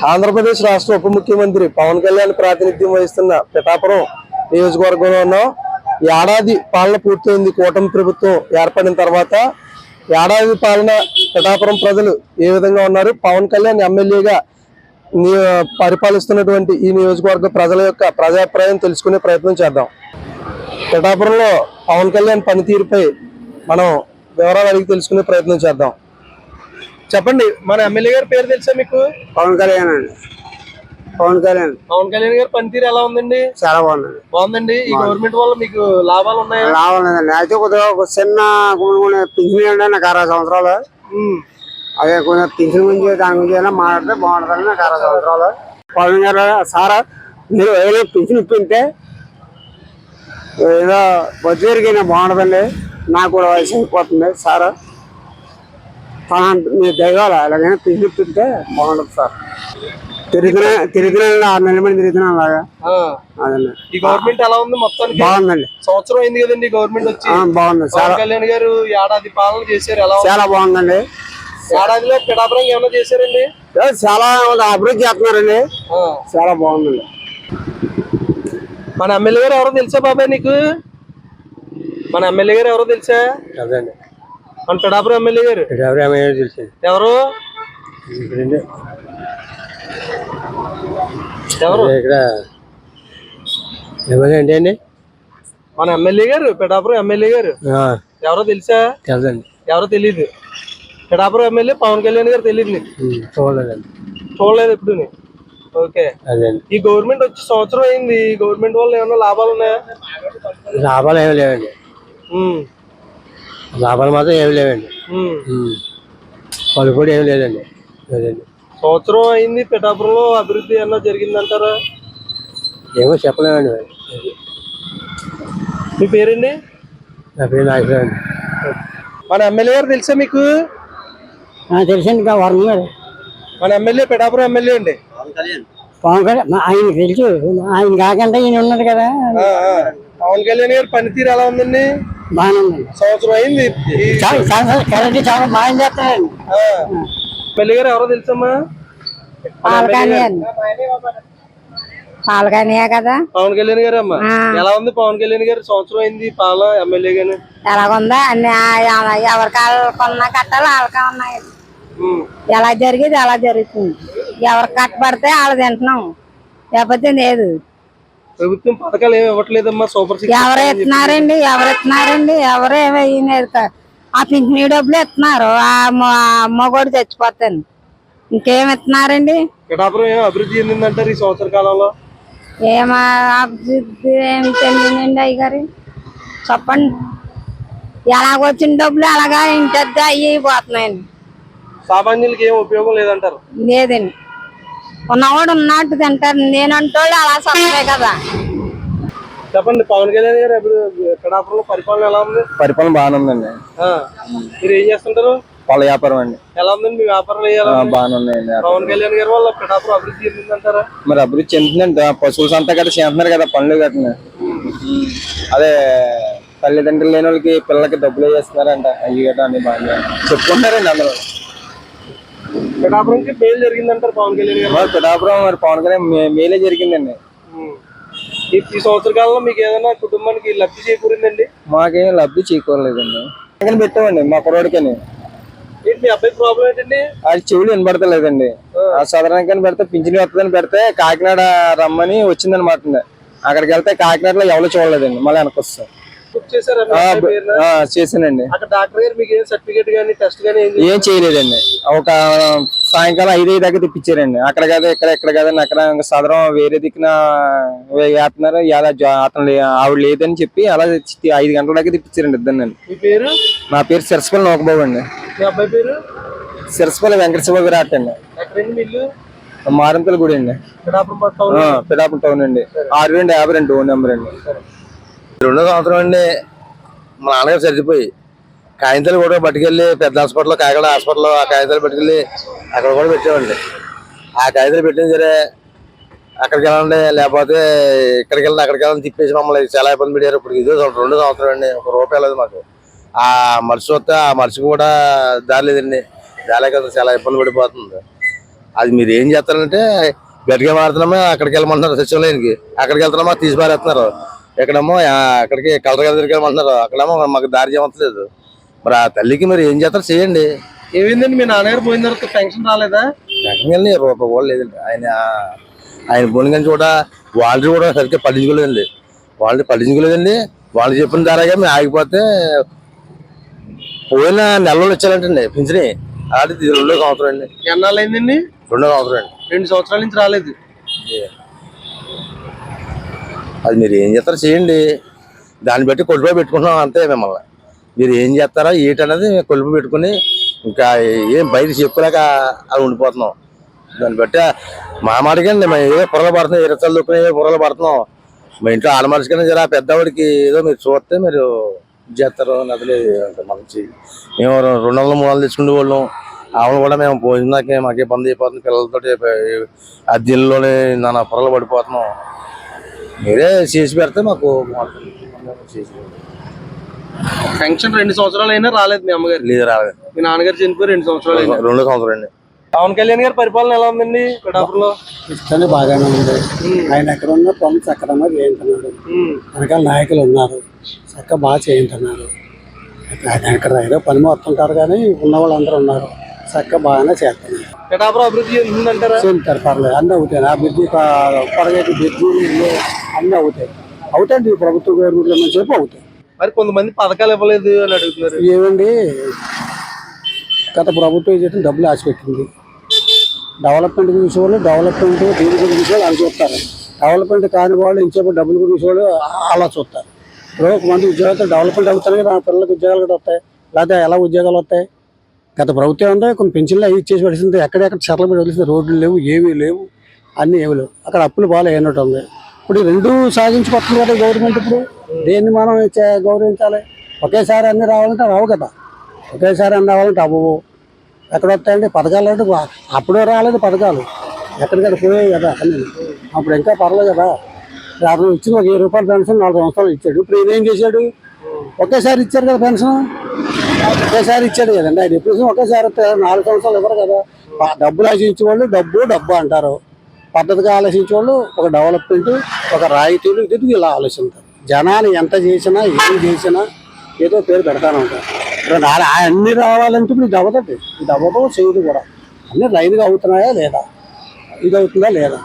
ఆంధ్రప్రదేశ్ రాష్ట్ర ఉప ముఖ్యమంత్రి పవన్ కళ్యాణ్ ప్రాతినిధ్యం వహిస్తున్న పిఠాపురం నియోజకవర్గంలో ఉన్నాం. ఏడాది పాలన పూర్తయింది. కూటమి ప్రభుత్వం ఏర్పడిన తర్వాత ఏడాది పాలన పిఠాపురం ప్రజలు ఏ విధంగా ఉన్నారు, పవన్ కళ్యాణ్ ఎమ్మెల్యేగా పరిపాలిస్తున్నటువంటి ఈ నియోజకవర్గ ప్రజల యొక్క ప్రజాభిప్రాయం తెలుసుకునే ప్రయత్నం చేద్దాం. పిఠాపురంలో పవన్ కళ్యాణ్ పనితీరుపై మనం వివరాలు అడిగి తెలుసుకునే ప్రయత్నం చేద్దాం. చెప్పండి, మన ఎమ్మెల్యే గారి పేరు తెలుసా మీకు? పవన్ కళ్యాణ్ అండి. పవన్ కళ్యాణ్ గారి పనితీరు ఎలా ఉందండి? చాలా బాగుందండి. బాగుందండి. ఈ గవర్నమెంట్ వల్ల మీకు లాభాలు ఉన్నాయా? లాభం లేదండి. అయితే కొద్దిగా ఒక చిన్న పింఛన్ అండి నాకు 60 సంవత్సరాలు. అదే కొంచెం పింఛన్ గురించి దాని గురించి అయినా మాట్లాడితే బాగుంటుందండి. నాకు 60 సంవత్సరాలు. పవన్ గారు సారా మీరు ఏదైనా పింఛన్ ఇప్పింటే ఏదో బొద్దురికైనా బాగుంటుందండి. నాకు కూడా వయసు అయిపోతుంది సార్. మీరు దయగాల అలాగైనా పింఛన్ ఇప్పితే బాగుంటుంది సార్. తిరుగుతున్నా 6 నెలల మంది తిరుగుతున్నాం అలాగా. అదండి. ఈ గవర్నమెంట్ ఎలా ఉంది? మొత్తం బాగుందండి. సంవత్సరం అయింది కదండి గవర్నమెంట్ వచ్చి. బాగుంది. పవన్ కళ్యాణ్ గారు ఏడాది పాలన చేశారు. ఎలా చాలా బాగుందండి. ఏడాదిలో పిఠాపురం ఏమైనా చేశారండి? చాలా అభివృద్ధి చేస్తున్నారండి. చాలా బాగుందండి. మన ఎమ్మెల్యే గారు ఎవరో తెలుసా బాబాయ్ నీకు? మన ఎమ్మెల్యే గారు ఎవరో తెలుసా? అదండి మన పిఠాపురం ఎమ్మెల్యే గారు తెలుసు. ఎవరు ఎవరు ఇక్కడ ఏంటి అండి? మన ఎమ్మెల్యే గారు, పిఠాపురం ఎమ్మెల్యే గారు ఎవరో తెలుసా? తెలదండి. ఎవరో తెలీదు. పిఠాపురం ఎమ్మెల్యే పవన్ కళ్యాణ్ గారు తెలియదు నీకు? చూడలేదండి. చూడలేదు ఎప్పుడు? ఓకే. ఈ గవర్నమెంట్ వచ్చి సంవత్సరం అయింది. ఈ గవర్నమెంట్ వల్ల ఏమన్నా లాభాలు ఉన్నాయా? లాభాలు ఏమి లేవండి. లాభాలు మాత్రం ఏమి లేవండి. వాళ్ళు కూడా ఏమి లేదండి. సంవత్సరం అయింది. పిఠాపురంలో అభివృద్ధి ఏమన్నా జరిగిందంటారా? ఏమో చెప్పలేమండి. మీ పేరండి? నా పేరు నాగేశ్వర అండి. మన ఎమ్మెల్యే గారు తెలుసా మీకు? తెలుసండి. వరం గారు మన ఎమ్మెల్యే, పిఠాపురం ఎమ్మెల్యే అండి పవన్ కళ్యాణ్. ఆయన తెలుసు. ఆయన కాకుండా ఈయన ఉన్నాడు కదా. పవన్ కళ్యాణ్ గారి పనితీరు ఎలా ఉందండి? బాగానే ఉందండి. సంవత్సరం అయింది. చాలా బాగా చేస్తారండి. ఎమ్మెల్యే గారు ఎవరో తెలుసమ్మా? పాలకానియా కదా పవన్ కళ్యాణ్ గారు. అమ్మా ఎలా ఉంది పవన్ కళ్యాణ్ గారు? సంవత్సరం అయింది పాలన ఎమ్మెల్యే గారు. ఎలాగుందా? అన్ని ఎవరికి కొన్నా కట్టాలి వాళ్ళకే ఉన్నాయి. ఎలా జరిగేది అలా జరుగుతుంది. ఎవరికి కట్టబడితే వాళ్ళు తింటున్నాం, లేకపోతే లేదు. ప్రభుత్వం పథకాలు ఏమి ఇవ్వట్లేదమ్మా. సూపర్ సిక్స్ ఎవరు ఇస్తున్నారండి? ఎవరు ఏమి ఆ పింఛనీ డబ్బులు ఇస్తున్నారు. ఆ మగోడు చచ్చిపోతాను. ఇంకేం ఇస్తున్నారండి? పిఠాపురం ఏం అభివృద్ధి చెందిందంటారు ఈ సంవత్సర కాలంలో? ఏం అభివృద్ధి ఏమి చెందిందండి అయ్యగారు? చెప్పండి. ఎలాగొచ్చిన డబ్బులు అలాగా ఇంటి అయిపోతున్నాయండి. సామాన్యులకి ఏం ఉపయోగం లేదంటారు? లేదండి. ఉన్నవాడు ఉన్నట్టు తింటారు. నేనంటోళ్ళు అలా సొంతమే కదా. చెప్పండి, పవన్ కళ్యాణ్ గారు పిఠాపురంలో పరిపాలన ఎలా ఉంది? పరిపాలన బాగానే ఉందండి. మీరు ఏం చేస్తుంటారు? వాళ్ళ వ్యాపారం అండి. ఎలా ఉందండి మీ వ్యాపారం? బాగానే ఉన్నాయండి. పవన్ కళ్యాణ్ గారి వల్ల పిఠాపురం అభివృద్ధి చెందిందంటారా? మరి అభివృద్ధి చెందుతుందండి. పశువుల సంత గట్రా చేస్తున్నారు కదా, పనులు గట్రా. అదే తల్లిదండ్రులు లేని వాళ్ళకి పిల్లలకి డబ్బులు వేస్తున్నారంట. అయ్యి గట్రా అన్ని బాగా చెప్పుకుంటారండి అందరూ. పిఠాపురంకి మేలు జరిగిందంటారు పవన్ కళ్యాణ్ గారు? పిఠాపురం మరి పవన్ కళ్యాణ్ మేలే జరిగిందండి. ఈ సంవత్సర కాలంలో మీకు ఏదైనా కుటుంబానికి లబ్ధి చేకూరిందండి? మాకేం లబ్ధి చేకూరలేదండి. పెట్టామండి మా కుర్రోడికని. మీ అబ్బాయి ప్రాబ్లం ఏంటండి? అది చెవులు వినబడతలేదండి. ఆ సదరంగానే పెడితే పింఛన్ వస్తుందని పెడితే కాకినాడ రమ్మని వచ్చిందనమాట. అక్కడికి వెళ్తే కాకినాడలో ఎవరు చూడలేదండి. మళ్ళీ వెనక్కి వస్తాం. చేశానండి. ఏం చేయలేదండి. ఒక సాయంకాలం 5 దాకా తెప్పించారండి. అక్కడ కదా ఇక్కడ కదా అక్కడ సదరం వేరే దిక్కున వేస్తున్నారు. అతను ఆవిడ లేదని చెప్పి అలా 5 గంటల దాకా తెప్పించారండి ఇద్దరు. నా పేరు సిరసపల్లి నోకబాబు అండి. సిరసపల్లి వెంకటశివ విరాట్ అండి. మారంతల గుడి అండి, పిఠాపురం టౌన్ అండి. 6252 ఫోన్ నెంబర్ అండి. 2వ సంవత్సరం అండి. మా నాన్నగారు చచ్చిపోయి కాగితాలు కూడా పట్టుకెళ్ళి పెద్ద హాస్పిటల్, కాకినాడ హాస్పిటల్, ఆ కాగితాలు పట్టుకెళ్ళి అక్కడ కూడా పెట్టామండి. ఆ కాగితాలు పెట్టిన సరే అక్కడికి వెళ్ళండి, లేకపోతే ఇక్కడికి వెళ్ళండి అక్కడికి వెళ్ళని తిప్పేసి మమ్మల్ని చాలా ఇబ్బంది పెట్టారు. ఇప్పుడు ఇదే 2వ సంవత్సరం అండి. ₹1 లేదు మాకు. ఆ మనిషి వస్తే ఆ మనిషికి కూడా దారి లేదండి. దాలేక చాలా ఇబ్బంది పడిపోతుంది. అది మీరు ఏం చేస్తారంటే గట్టిగా మారుతున్నామా అక్కడికి వెళ్ళమంటున్నారు సచివాలయానికి, అక్కడికి వెళ్తున్నామా తీసి పారేస్తున్నారు, ఎక్కడేమో అక్కడికి కలెక్టర్ గారి దగ్గరికి వెళ్ళమంటున్నారు, అక్కడేమో మాకు దారి చేయలేదు. మరి ఆ తల్లికి మరి ఏం చేస్తారు చేయండి. ఏమైందండి మీ నాన్నగారు పోయిన తర్వాత పెన్షన్ రాలేదా? రకంగా రూపాయి కూడా లేదండి. ఆయన పోయిన కానీ వాళ్ళు కూడా సరిగ్గా పట్టించుకోలేదండి. వాళ్ళు పట్టించుకోలేదండి. వాళ్ళు చెప్పిన ధరగా మేము ఆగిపోతే పోయిన నెలలో ఇచ్చారంటండి పింఛని. అది 2వ సంవత్సరం అండి. ఎన్నాళ్ళు అయిందండి? 2వ సంవత్సరం అండి. 2 సంవత్సరాల నుంచి రాలేదు. అది మీరు ఏం చేస్తారో చేయండి. దాన్ని బట్టి కొలుపు పెట్టుకుంటున్నాం అంతే. మిమ్మల్ని మీరు ఏం చేస్తారో ఏంటనేది కొలుపు పెట్టుకుని ఇంకా ఏం బయట చెప్పులేక అది ఉండిపోతున్నాం. దాన్ని బట్టి మా మాటకండి మేము ఏదో పొరలు పడుతున్నాం, ఇరచలు దొక్కుని పొరలు పడుతున్నాం. మా ఇంట్లో ఆడమనిషికైనా జర పెద్దవాడికి ఏదో మీరు చూస్తే మీరు చేస్తారు నదిలే మంచి. మేము 200-300 తెచ్చుకునే వాళ్ళం. ఆవును కూడా మేము భోజనాకే మాకే ఇబ్బంది అయిపోతుంది. పిల్లలతో అద్దెల్లోనే నాన్న పొరలు పడిపోతున్నాం. మీరే చేసి పెడితే మాకు పెన్షన్ 2 సంవత్సరాలు అయినా రాలేదు మీ అమ్మగారు. లేదు రాలేదు. మీ నాన్నగారు చనిపోయి 2 సంవత్సరాలు అయినా. 2వ సంవత్సరం అండి. పవన్ కళ్యాణ్ గారి పరిపాలన ఎలా ఉందండి పిఠాపురంలో? ఇష్టమే బాగానే ఉంది. ఆయన ఎక్కడ ఉన్నా పనులు చక్కగా చేయింటున్నాడు. వెనకాల నాయకులు ఉన్నారు, చక్కగా బాగా చేయింటున్నారు. ఆయన ఎక్కడ ఏదో పని మొత్తుంటారు కానీ ఉన్న వాళ్ళందరూ ఉన్నారు, చక్కగా బాగానే చేస్తున్నారు. పిఠాపురం అభివృద్ధి చెందుతుందంటారా? చేస్తారు, పర్లేదు, అన్నీ అవుతాయి. అభివృద్ధి పొరగేటి బ్రిడ్జి అన్నీ అవుతాయి. అవుతాయండి ప్రభుత్వ గవర్నమెంట్లో నుంచి చెప్పి అవుతాయి. మరి కొంతమంది పథకాలు ఇవ్వలేదు అని అడుగుతున్నారు. ఏమండి, గత ప్రభుత్వం చేసిన డబ్బులు ఆశపెట్టింది. డెవలప్మెంట్ గురించి వాళ్ళు డెవలప్మెంట్ దీని గురించి వాళ్ళు చూస్తారు. డెవలప్మెంట్ కాని వాళ్ళు ఇంచేపు డబ్బులు గురించి వాళ్ళు అలా చూస్తారు. ఇప్పుడు మంది ఉద్యోగాలతో డెవలప్మెంట్ అవుతాయి, నా పిల్లలకి ఉద్యోగాలు కూడా వస్తాయి, లేకపోతే ఎలా ఉద్యోగాలు వస్తాయి. గత ప్రభుత్వం ఉంటే కొన్ని పెన్షన్లు అవి ఇచ్చేసి పడిసింది. ఎక్కడెక్కడ చెట్ల మీద వదిలిసింది, రోడ్లు లేవు, ఏమీ లేవు, అన్నీ ఏమి లేవు. అక్కడ అప్పులు బాగా అయినట్టు ఉంది. ఇప్పుడు ఈ 2 సాధించుకొస్తుంది కదా గవర్నమెంట్. ఇప్పుడు దేన్ని మనం గౌరవించాలి? ఒకేసారి అన్నీ రావాలంటే రావు కదా. ఒకేసారి అన్నీ రావాలంటే అవ్వవు. ఎక్కడ వస్తాయండి పథకాలు? అంటే అప్పుడే రాలేదు పథకాలు, ఎక్కడికక్కడ పోయాయి కదా అన్నీ. అప్పుడు ఇంకా పర్లేదు కదా. అతను ఇచ్చిన ఒక 1000 రూపాయల పెన్షన్ 4 సంవత్సరాలు ఇచ్చాడు. ఇప్పుడు ఈయన ఏం చేశాడు? ఒకేసారి ఇచ్చారు కదా పెన్షన్, ఒకేసారి ఇచ్చాడు కదండి. ఆయన ఎప్పుడు ఒకేసారి 4 సంవత్సరాలు ఇవ్వరు కదా. డబ్బులు ఆశించే వాళ్ళు డబ్బు అంటారు, పద్ధతిగా ఆలోచించే వాళ్ళు ఒక డెవలప్మెంట్, ఒక రాయితీలు, ఇది ఇలా ఆలోచిస్తారు. జనాలు ఎంత చేసినా ఏం చేసినా ఏదో పేరు పెడతానే ఉంటారు. అన్ని రావాలంటే ఇప్పుడు ఇది అవ్వదండి, ఇది అవ్వదు, చేయదు కూడా. అన్నీ లైన్గా అవుతున్నాయా లేదా, ఇది అవుతుందా లేదా?